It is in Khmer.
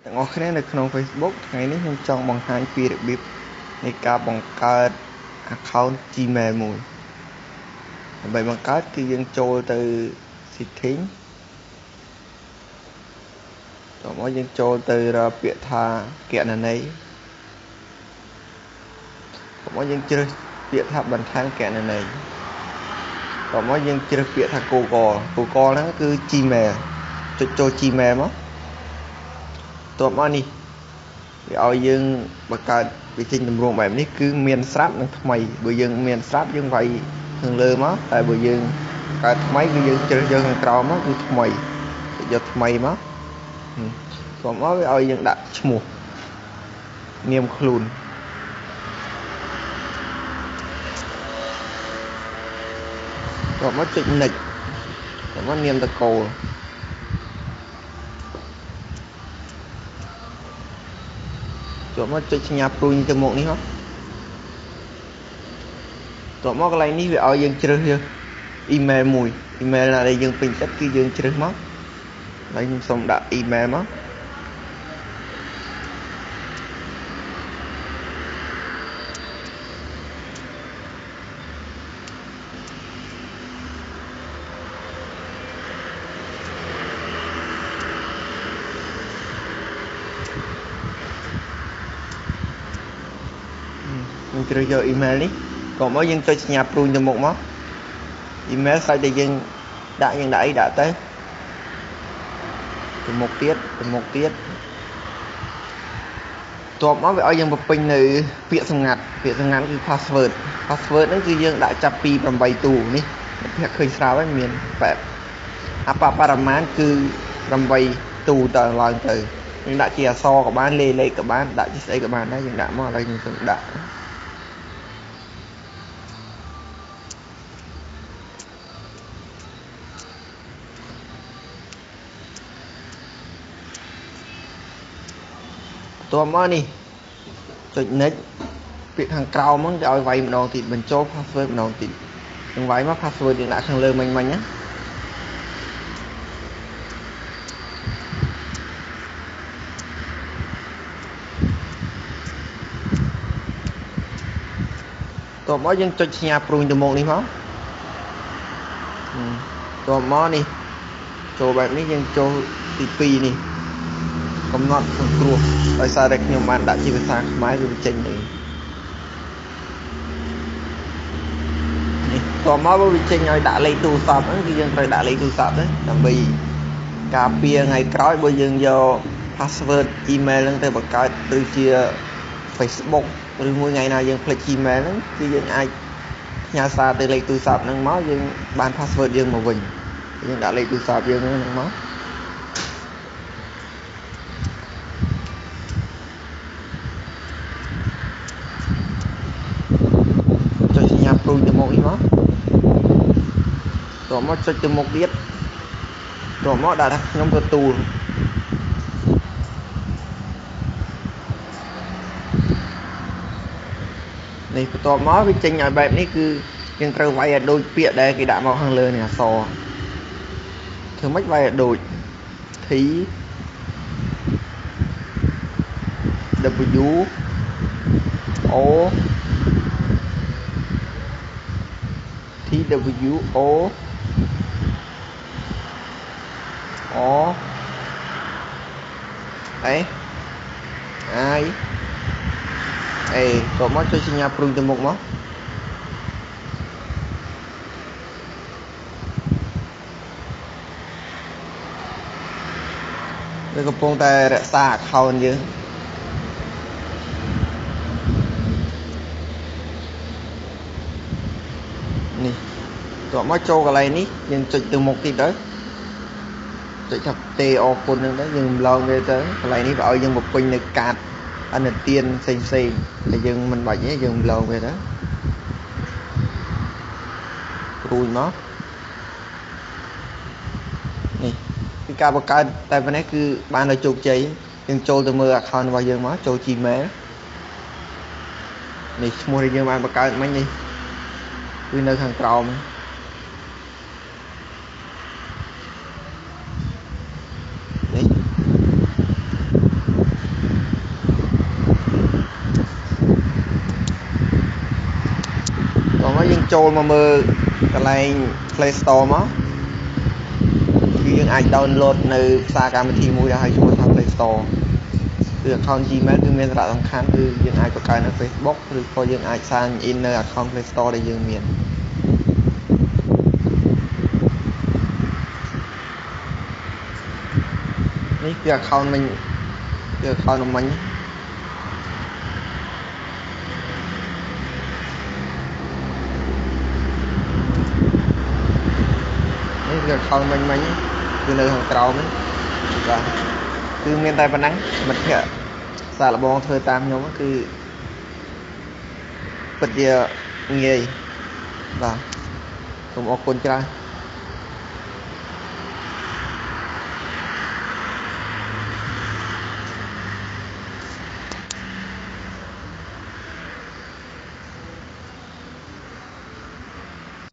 ទាំងអស់គ្នានៅក្នុង Facebook ថ្ងៃនេះខ្ញុំចង់បង្ហាញពីរបៀបនៃការបង្កើត account Gmail មួយដើម្បីបង្កើតគឺយើងចូលទៅ setting តោះមកយើងចូលទៅរកពាក្យថាគណនីតោះមកយើងជ្រើសពាក្យថាបន្ថែមគណនីតោះមកយើងជ្រើសពាក្យថា Google ហ្នឹងគឺ Gmail ចុចចូល Gmail មកតោះមកនេះវាឲ្យយើងបង្កើតវាចេញទម្រង់បែបនេះគឺមានស្រាប់និងថ្មីបើយើងមានស្រាប់យើងវាយខាងលើមកតែបើយើងកើតថ្មីគឺយើងជ្រើសយកខាងក្រោមមកគឺថ្មីយកថ្មីមកតោះមកវាឲ្យយើងដាក់ឈ្មោះនាមខ្លួនតោះមកចុច next តោះមកនាមតកូលតោះមកចុចសញ្ញាព្រួយទៅមុខនេះមកតោះមកកន្លែងនេះវាឲ្យយើងជ្រើសយក email មួយ email ណាដែលយើងពេញចិត្តគឺយើងជ្រើសមកហើយខ្ញុំសូមដាក់ email មកយើងជ្រើសយក email នេះក៏មកយើងចុចសញ្ញាព្រួយទៅមុខមក email ស្រេចតែយើងដាក់អីដាក់ទៅមុខទៀតតបមកវាឲ្យយើងបំពេញនៅពាក្យសម្ងាត់គឺ password ហ្នឹងគឺយើងដាក់ចាប់ពី8ទូនេះភាក់ឃើញស្រាប់ហើយមានបែបអបបរមាណគឺ8ទូតឡើងទៅយើងដាក់ជាអក្សរក៏បានលេខក៏បានដាក់ជាស្អីក៏បានដែរយើងដាក់មកឥឡូវខ្ញុំនឹងដាក់តោះមកនេះចុច next ពាក្យខាងក្រោមហ្នឹងគេឲ្យវាយម្ដងទៀតបញ្ចូល password ម្ដងទៀតយើងវាយមក password យើងដាក់ខាងលើមិញណាតោះមកយើងចុចសញ្ញាព្រួយទៅមុខនេះមកតោះមកនេះចូលបែបនេះយើងចូលទី2នេះកំណត់សង្គ្រោះដោយសារតែខ្ញុំបានដាក់ជាភាសាខ្មែរវាចេញទៅនេះតោះមកវាចេញឲ្យដាក់លេខទូរស័ព្ទហ្នឹងគឺយើងត្រូវដាក់លេខទូរស័ព្ទទៅដើម្បីការពារថ្ងៃក្រោយបើយើងយក password email ហ្នឹងទៅបង្កើតដូចជា Facebook ឬមួយថ្ងៃណាយើងភ្លេច Gmail ហ្នឹងគឺយើងអាចផ្ញើសារទៅលេខទូរស័ព្ទហ្នឹងមកយើងបាន password យើងមកវិញយើងដាក់លេខទូរស័ព្ទយើងហ្នឹងមកចុចសញ្ញាព្រួយទៅមុខនេះមកតោះមកចុចទៅមុខទៀតតោះមកដាក់ថាខ្ញុំទទួលនេះបន្ទាប់មកវាចេញឲ្យបែបនេះគឺយើងត្រូវវាយឲ្យដូចពាក្យដែលគេដាក់មកខាងលើនេះអក្សរធ្វើម៉េចវាយឲ្យដូច T W O T W O I តោះមកចុចសញ្ញាព្រួយទៅមុខមកវាកំពុងតែរក្សា account យើងនេះតោះមកចូលកន្លែងនេះយើងចុចទៅមុខទៀតទៅចុចថាទេអរគុណហ្នឹងទៅយើងឡងវាទៅកន្លែងនេះវាឲ្យយើងបំពេញនៅកាតអនុទានផ្សេងតែយើងមិនបាច់ទេយើងឡងវាទៅរួចមកនេះគឺការបង្កើតតែប៉ុណ្ណេះគឺបានដល់ជោគជ័យយើងចូលទៅមើល account របស់យើងមកចូល Gmail នេះឈ្មោះដែលយើងបានបង្កើតមិញនេះគឺនៅខាងក្រោមនេះ ចូលមកមើលកន្លែង Play Store មកគឺយើងអាច download នៅសារកម្មវិធីមួយដែលហៅឈ្មោះថា Play Store គឺ account Gmail គឺមានសារៈសំខាន់គឺយើងអាចបង្កើតនៅ Facebook ឬក៏យើងអាច sign in នៅ account Play Store ដែលយើងមាននេះគឺ account មិញគឺ account មិញនេះគឺ account មិញគឺនៅខាងក្រោមហ្នឹងបាទគឺមានតែប៉ុណ្ណឹងមិត្តភ័ក្តិសាកល្បងធ្វើតាមខ្ញុំគឺពិតជាងាយបាទសូមអរគុណច្រើន